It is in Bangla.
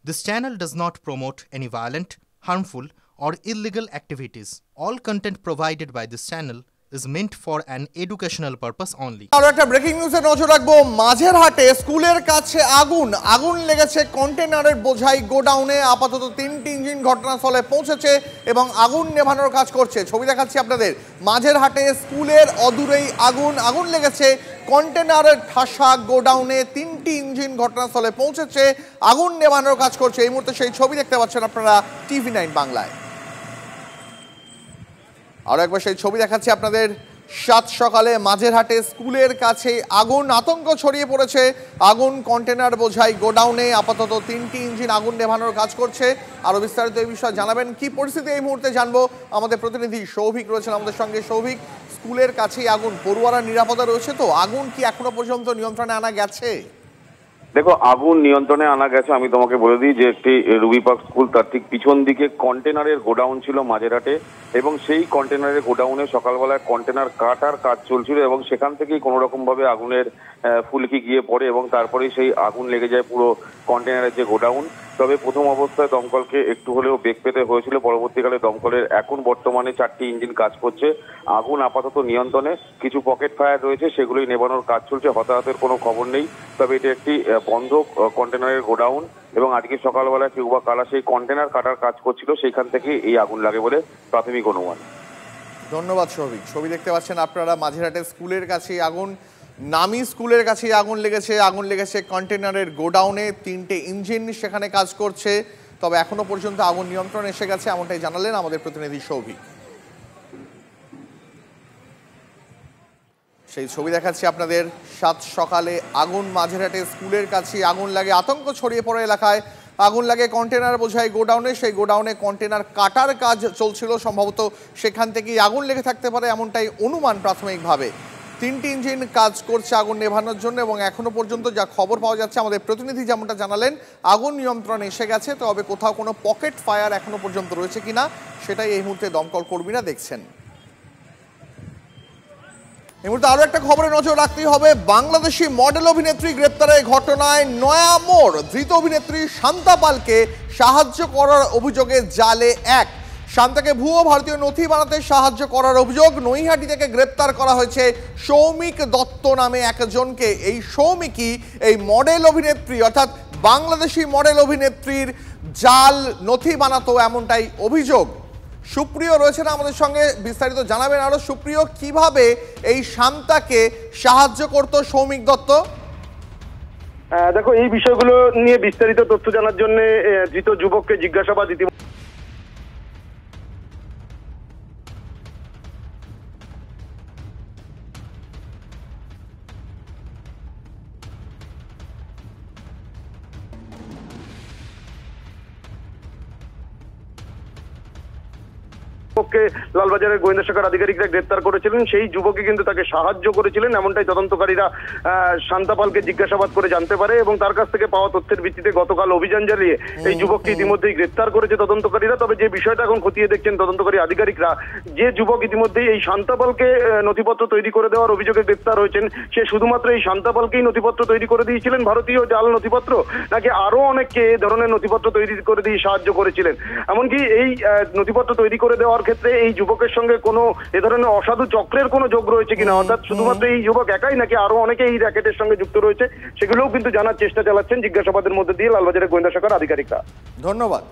This channel does not promote any violent, harmful, or illegal activities. All content provided by this channel is meant for an educational purpose only. আর একটা ব্রেকিং নিউজে নজর রাখবো। মাঝেরহাটে স্কুলের কাছে আগুন লেগেছে কন্টেনারের বোঝাই গোডাউনে। আপাতত 3টি ইঞ্জিন ঘটনাস্থলে পৌঁছেছে এবং আগুন নেভানোর কাজ করছে। ছবি দেখাচ্ছি আপনাদের। মাঝেরহাটে স্কুলের অদূরেই আগুন লেগেছে কন্টেনারের ঠাসা গোডাউনে। 3টি ইঞ্জিন ঘটনাস্থলে পৌঁছেছে, আগুন নেভানোর কাজ করছে। এই মুহূর্তে সেই ছবি দেখতে পাচ্ছেন আপনারা TV9 বাংলায়। আর একবার সেই ছবি দেখাচ্ছি আপনাদের। সাত সকালে মাঝেরহাটে স্কুলের কাছে আগুন, আতঙ্ক ছড়িয়ে পড়েছে। আগুন কন্টেনার বোঝাই গোডাউনে। আপাতত 3টি ইঞ্জিন আগুন নেভানোর কাজ করছে। আরো বিস্তারিত এই বিষয়ে জানাবেন কি পরিস্থিতি এই মুহূর্তে জানবো। আমাদের প্রতিনিধি সৌভিক রয়েছেন আমাদের সঙ্গে। সৌভিক, স্কুলের কাছেই আগুন, পড়ুয়ারা নিরাপদে রয়েছে তো? আগুন কি এখনো পর্যন্ত নিয়ন্ত্রণে আনা গেছে? দেখো, আগুন নিয়ন্ত্রণে আনা গেছে। আমি তোমাকে বলে দিই যে একটি রুবি পার্ক স্কুল, তার ঠিক পিছন দিকে কন্টেনারের গোডাউন ছিল মাঝেরহাটে, এবং সেই কন্টেনারের গোডাউনে সকালবেলায় কন্টেনার কাটার কাজ চলছিল এবং সেখান থেকেই কোনো রকম ভাবে আগুনের ফুলকি গিয়ে পড়ে এবং তারপরেই সেই আগুন লেগে যায় পুরো কন্টেনারের যে গোডাউন। তবে প্রথম অবস্থায় দমকলকে একটু হলেও বেগ পেতে হয়েছিল। পরবর্তীকালে দমকলের এখন বর্তমানে 4টি ইঞ্জিন কাজ করছে। আগুন আপাতত নিয়ন্ত্রণে। কিছু পকেট ফায়ার রয়েছে, সেগুলোই নেভানোর কাজ চলছে। হতাহতের কোনো খবর নেই। তবে এটা একটি বন্ধ কন্টেনারের গোডাউন এবং আজকে সকালবেলা কেউ বা কারা সেই কন্টেনার কাটার কাজ করছিল, সেইখান থেকে এই আগুন লাগে বলে প্রাথমিক অনুমান। ধন্যবাদ সৌভিক। ছবি দেখতে পাচ্ছেন আপনারা। মাঝেরহাটের স্কুলের কাছে আগুন, নামি স্কুলের কাছে আগুন লেগেছে কন্টেনারের গোডাউনে। 3টে ইঞ্জিন সেখানে কাজ করছে। তবে এখনো পর্যন্ত আগুন নিয়ন্ত্রণ এসে গেছে, এমনটাই জানালেন আমাদের প্রতিনিধি সৌভিক। সেই ছবি দেখাচ্ছি আপনাদের। সাত সকালে আগুন, মাঝেরহাটে স্কুলের কাছে আগুন লাগে, আতঙ্ক ছড়িয়ে পড়ে এলাকায়। আগুন লাগে কন্টেনার বোঝাই গোডাউনে। সেই গোডাউনে কন্টেনার কাটার কাজ চলছিল, সম্ভবত সেখান থেকেই আগুন লেগে থাকতে পারে, এমনটাই অনুমান প্রাথমিকভাবে। 3টি ইঞ্জিন কাজ করছে আগুন নেভানোর জন্য এবং এখনো পর্যন্ত যা খবর পাওয়া যাচ্ছে, আমাদের প্রতিনিধি যেমনটা জানালেন, আগুন নিয়ন্ত্রণে এসে গেছে। তবে কোথাও কোনো পকেট ফায়ার এখনো পর্যন্ত রয়েছে কিনা সেটাই এই মুহূর্তে দমকল কর্মীরা দেখছেন। এই মুহূর্তে আরো একটা খবরে নজর রাখতেই হবে। বাংলাদেশি মডেল অভিনেত্রী গ্রেপ্তারের ঘটনায় নয়া মোড়। ধৃত অভিনেত্রী শান্তা পালকে সাহায্য করার অভিযোগে জালে এক। শান্তাকে ভুয়ো ভারতীয় নথি বানাতে সাহায্য করার অভিযোগ। নৈহাটি থেকে গ্রেপ্তার করা হয়েছে সৌমিক দত্ত নামে একজনকে। এই সৌমিকই এই মডেল অভিনেত্রী, অর্থাৎ বাংলাদেশি মডেল অভিনেত্রীর জাল নথি বানাতো, এমনটাই অভিযোগ। সুপ্রিয় রয়েছেন আমাদের সঙ্গে, বিস্তারিত জানাবেন আরো। সুপ্রিয়, কিভাবে এই শান্তাকে সাহায্য করত সৌমিক দত্ত? দেখো, এই বিষয়গুলো নিয়ে বিস্তারিত তথ্য জানার জন্য ধৃত যুবককে জিজ্ঞাসাবাদ লালবাজারের গোয়েন্দা শাখার আধিকারিকরা গ্রেপ্তার করেছিলেন। সেই যুবকই কিন্তু তাকে সাহায্য করেছিলেন, এমনটাই তদন্তকারীরা শান্তা পালকে জিজ্ঞাসাবাদ করে জানতে পারে এবং তার কাছ থেকে পাওয়া তথ্যের ভিত্তিতে গতকাল অভিযান চালিয়ে এই যুবককে ইতিমধ্যেই গ্রেপ্তার করেছে তদন্তকারীরা। তবে যে বিষয়টা এখন খতিয়ে দেখছেন তদন্তকারী আধিকারিকরা, যে যুবক ইতিমধ্যেই এই শান্তা পালকে নথিপত্র তৈরি করে দেওয়ার অভিযোগে গ্রেপ্তার হয়েছেন, সে শুধুমাত্র এই শান্তা পালকেই নথিপত্র তৈরি করে দিয়েছিলেন, ভারতীয় জাল নথিপত্র, নাকি আরো অনেককে এ ধরনের নথিপত্র তৈরি করে দিয়ে সাহায্য করেছিলেন? এমনকি এই নথিপত্র তৈরি করে দেওয়ার ক্ষেত্রে এই যুবকের সঙ্গে কোনো এ ধরনের অসাধু চক্রের কোনো যোগ রয়েছে কিনা, অর্থাৎ শুধুমাত্র এই যুবক একাই নাকি আরো অনেকে এই র্যাকেটের সঙ্গে যুক্ত রয়েছে, সেগুলোও কিন্তু জানার চেষ্টা চালাচ্ছেন জিজ্ঞাসাবাদের মধ্যে দিয়ে লালবাজারের গোয়েন্দা শাখার আধিকারিকরা। ধন্যবাদ।